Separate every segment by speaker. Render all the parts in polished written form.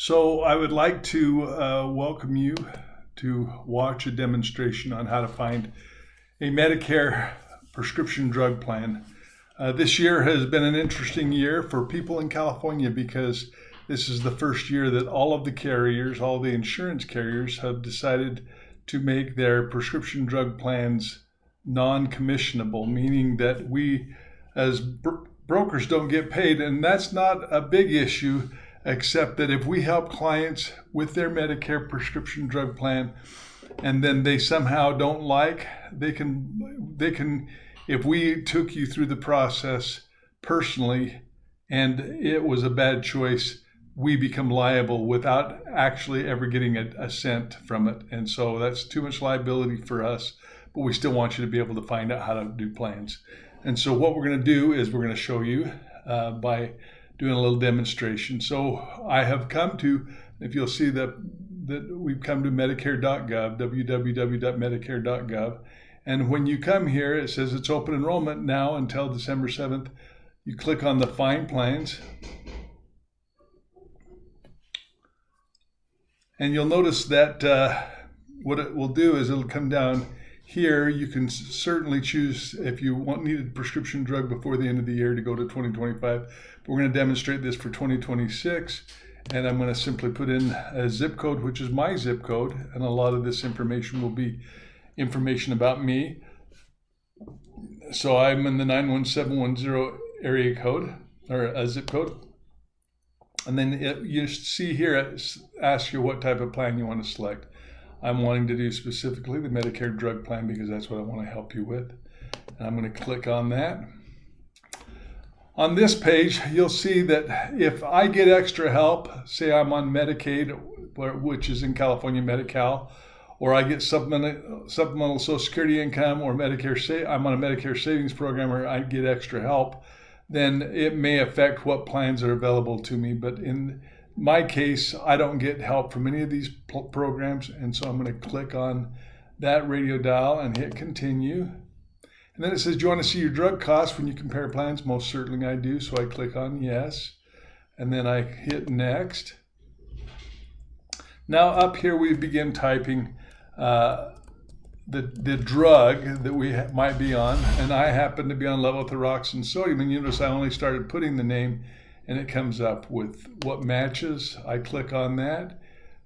Speaker 1: So I would like to welcome you to watch a demonstration on how to find a Medicare prescription drug plan. This year has been an interesting year for people in California because this is the first year that all of the carriers, all the insurance carriers, have decided to make their prescription drug plans non-commissionable, meaning that we as brokers don't get paid. And that's not a big issue, except that if we help clients with their Medicare prescription drug plan and then they somehow don't like, they can, if we took you through the process personally and it was a bad choice, we become liable without actually ever getting a cent from it. And so that's too much liability for us, but we still want you to be able to find out how to do plans. And so what we're going to do is we're going to show you by doing a little demonstration. So I have come to, if you'll see that we've come to Medicare.gov, www.medicare.gov. And when you come here, it says it's open enrollment now until December 7th. You click on the Find Plans. And you'll notice that what it will do is it'll come down here. You can certainly choose if you need a prescription drug before the end of the year to go to 2025. But we're going to demonstrate this for 2026. And I'm going to simply put in a zip code, which is my zip code. And a lot of this information will be information about me. So I'm in the 91710 area code, or a zip code. And then you see here, it asks you what type of plan you want to select. I'm wanting to do specifically the Medicare drug plan because that's what I want to help you with. And I'm going to click on that. On this page, you'll see that if I get extra help, say I'm on Medicaid, which is in California, Medi-Cal, or I get supplemental Social Security income, or I'm on a Medicare savings program, or I get extra help, then it may affect what plans are available to me. But in my case, I don't get help from any of these programs, and so I'm going to click on that radio dial and hit continue. And then it says, do you want to see your drug costs when you compare plans? Most certainly I do, so I click on yes, and then I hit next. Now up here we begin typing the drug that we might be on, and I happen to be on levothyroxine sodium, and you notice I only started putting the name and it comes up with what matches. I click on that,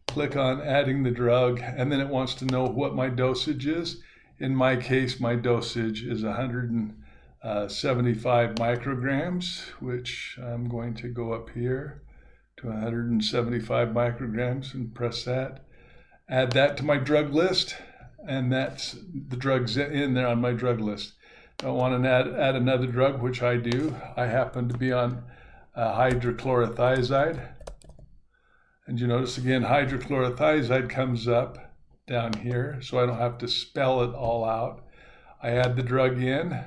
Speaker 1: click on adding the drug, and then it wants to know what my dosage is. In my case, my dosage is 175 micrograms, which I'm going to go up here to 175 micrograms and press that. Add that to my drug list, and that's the drugs in there on my drug list. I want to add another drug, which I do. I happen to be on hydrochlorothiazide. And you notice again, hydrochlorothiazide comes up down here, so I don't have to spell it all out. I add the drug in.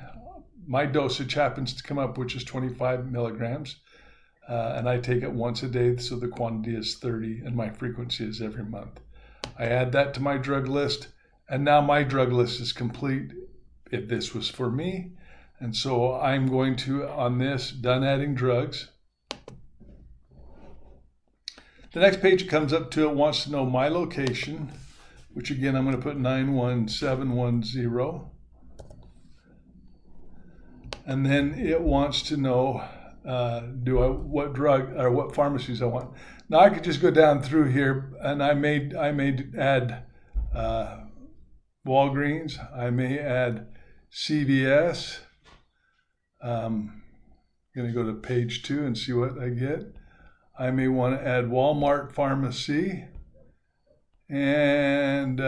Speaker 1: My dosage happens to come up, which is 25 milligrams. And I take it once a day, so the quantity is 30, and my frequency is every month. I add that to my drug list, and now my drug list is complete if this was for me. And so I'm going to, on this, done adding drugs. The next page it comes up to, it wants to know my location, which again, I'm going to put 91710. And then it wants to know, what drug or what pharmacies I want. Now I could just go down through here, and I may add Walgreens. I may add CVS. I'm going to go to page 2 and see what I get. I may want to add Walmart Pharmacy. And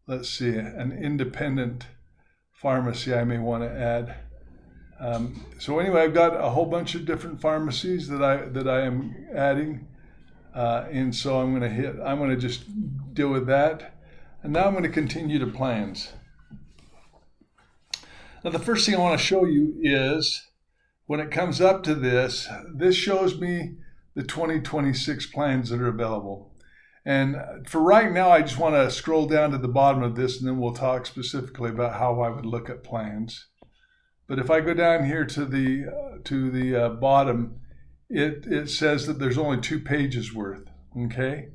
Speaker 1: let's see, an independent pharmacy I may want to add. So anyway, I've got a whole bunch of different pharmacies that I am adding, and so I'm going to just deal with that. And now I'm going to continue to plans. Now the first thing I want to show you is when it comes up to this shows me the 2026 plans that are available. And for right now, I just want to scroll down to the bottom of this, and then we'll talk specifically about how I would look at plans. But if I go down here to the bottom, it says that there's only 2 pages worth, okay?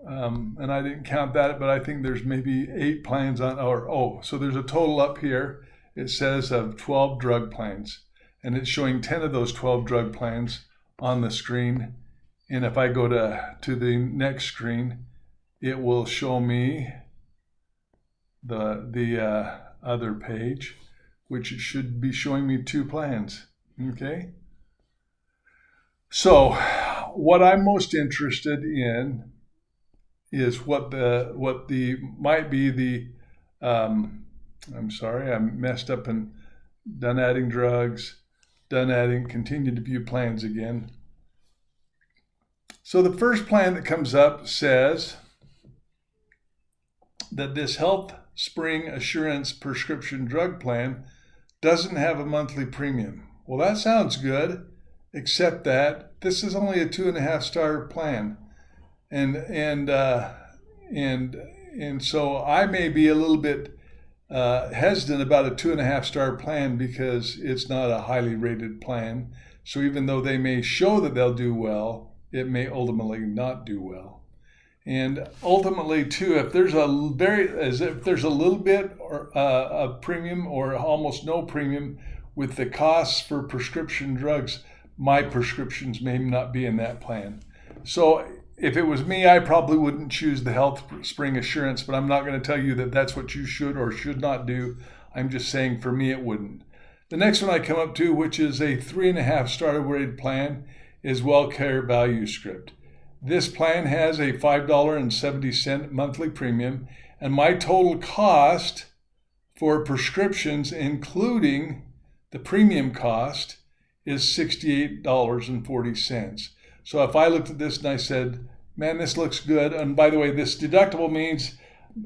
Speaker 1: And I didn't count that, but I think there's maybe 8 plans on, so there's a total up here. It says of 12 drug plans, and it's showing 10 of those 12 drug plans on the screen. And if I go to the next screen, it will show me the other page, which it should be showing me 2 plans, okay? So what I'm most interested in is what might be the, I'm sorry, I messed up and done adding drugs, continue to view plans again. So the first plan that comes up says that this Health Spring Assurance Prescription Drug Plan doesn't have a monthly premium. Well, that sounds good, except that this is only a 2.5-star plan. And so I may be a little bit hesitant about a 2.5-star plan because it's not a highly rated plan. So even though they may show that they'll do well, it may ultimately not do well. And ultimately, too, if there's a little bit or a premium or almost no premium with the costs for prescription drugs, my prescriptions may not be in that plan. So if it was me, I probably wouldn't choose the Health Spring Assurance, but I'm not going to tell you that that's what you should or should not do. I'm just saying for me, it wouldn't. The next one I come up to, which is a 3.5-star rated plan, is WellCare Value Script. This plan has a $5.70 monthly premium, and my total cost for prescriptions, including the premium cost, is $68.40. So if I looked at this and I said, man, this looks good, and by the way, this deductible means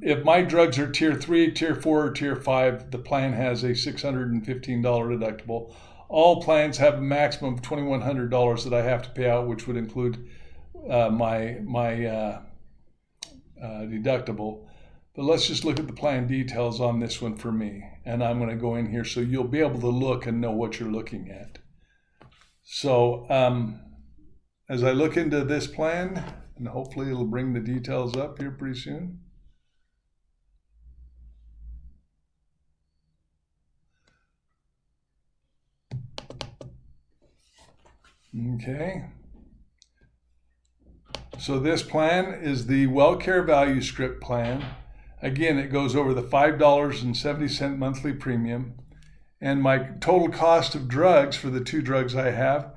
Speaker 1: if my drugs are tier 3, tier 4, or tier 5, the plan has a $615 deductible. All plans have a maximum of $2,100 that I have to pay out, which would include my deductible. But let's just look at the plan details on this one for me. And I'm going to go in here so you'll be able to look and know what you're looking at. So as I look into this plan, and hopefully it'll bring the details up here pretty soon. Okay. So this plan is the WellCare Value Script plan. Again, it goes over the $5.70 monthly premium. And my total cost of drugs for the 2 drugs I have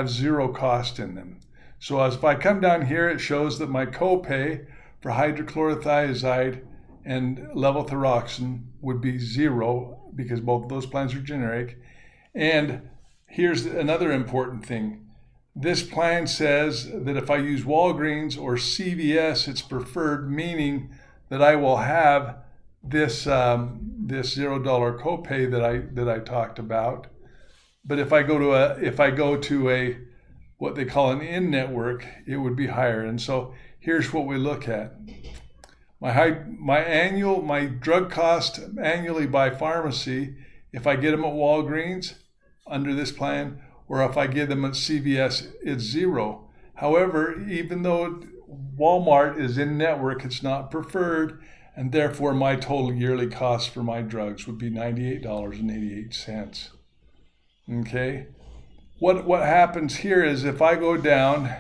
Speaker 1: 0 cost in them. So as if I come down here, it shows that my copay for hydrochlorothiazide and levothyroxine would be 0 because both of those plans are generic. And here's another important thing. This plan says that if I use Walgreens or CVS, it's preferred, meaning that I will have this $0 copay that I talked about. But if I go to a what they call an in-network, it would be higher. And so here's what we look at. My drug cost annually by pharmacy, if I get them at Walgreens under this plan, or if I get them at CVS, it's 0. However, even though Walmart is in network, it's not preferred, and therefore my total yearly cost for my drugs would be $98.88. Okay? What happens here is if I go down,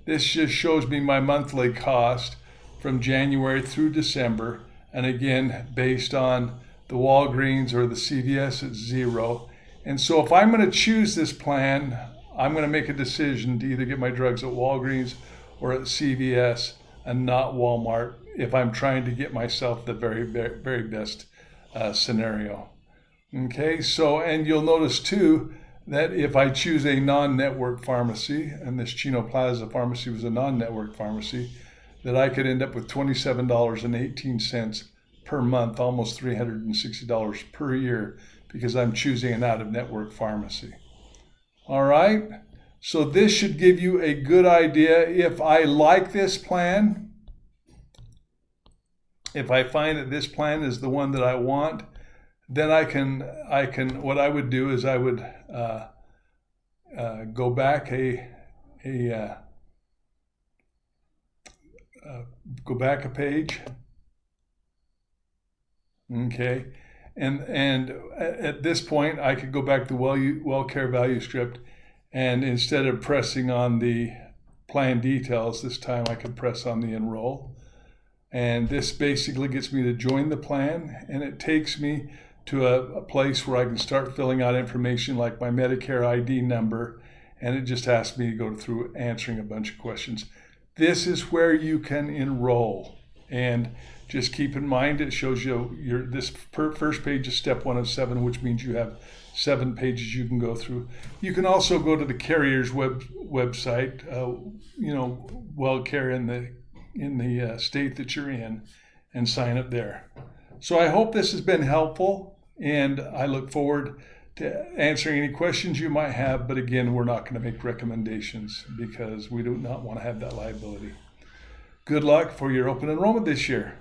Speaker 1: this just shows me my monthly cost from January through December, and again, based on the Walgreens or the CVS, it's 0. And so if I'm going to choose this plan, I'm going to make a decision to either get my drugs at Walgreens or at CVS and not Walmart if I'm trying to get myself the very, very best scenario. Okay, so, and you'll notice too that if I choose a non-network pharmacy, and this Chino Plaza pharmacy was a non-network pharmacy, that I could end up with $27.18 per month, almost $360 per year, because I'm choosing an out-of-network pharmacy. All right, so this should give you a good idea. If I like this plan, if I find that this plan is the one that I want, then I can. What I would do is I would go back go back a page. Okay, and at this point, I could go back to WellCare value script, and instead of pressing on the plan details this time, I could press on the enroll. And this basically gets me to join the plan, and it takes me to a place where I can start filling out information like my Medicare ID number, and it just asks me to go through answering a bunch of questions. This is where you can enroll, and just keep in mind it shows you this first page is step 1 of 7, which means you have 7 pages you can go through. You can also go to the carrier's website, WellCare in the state that you're in, and sign up there. So I hope this has been helpful, and I look forward to answering any questions you might have. But again, we're not going to make recommendations because we do not want to have that liability. Good luck for your open enrollment this year.